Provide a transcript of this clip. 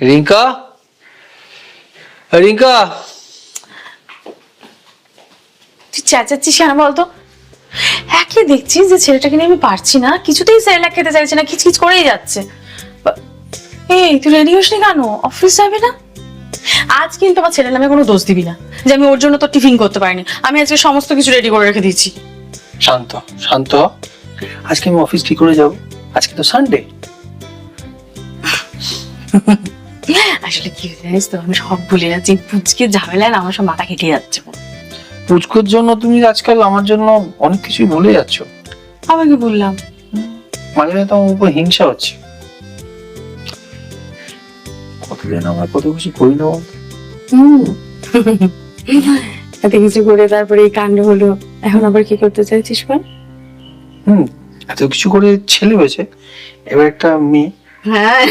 রিঙ্কা, রিঙ্কা, তুই চেঁচাচ্ছিস কেন বলতো? একই দেখছিস যে ছেলেটাকে নিয়ে আমি পারছি না, কিছুতেই সেরেলাক খেতে চাইছে না, খিচখিচ করেই যাচ্ছে। এই তুই রেডি হসনি কেন? অফিস যাবে না? আজ কিন্তু আমার ছেলের নামে কোনো দোষ দিবি না যে আমি ওর জন্য তো টিফিন করতে পারিনি। আমি আজকে সমস্ত কিছু রেডি করে রেখে দিয়েছি। শান্ত শান্ত। আজকে আমি অফিস কি করে যাব? আজকে তো সানডে। আসলে কি জানিস তো, আমি সব ভুলে যাচ্ছি। পুচকে ঝামেলায় না আমার সব মাথা খেটে যাচ্ছে। পুচকুর জন্য তুমি আজকাল আমার জন্য অনেক কিছুই ভুলে যাচ্ছ। আমি কি বললাম? মাঝে মাঝে তো আমার উপর হিংসা হচ্ছে। কতদিন আমরা কত কিছু করি না বলতো? এত কিছু করে তারপরে এই কাণ্ড হলো, এখন আবার কি করতে চাইছিস বল? এত কিছু করে ছেলে হয়েছে, এবার একটা মেয়ে। হ্যাঁ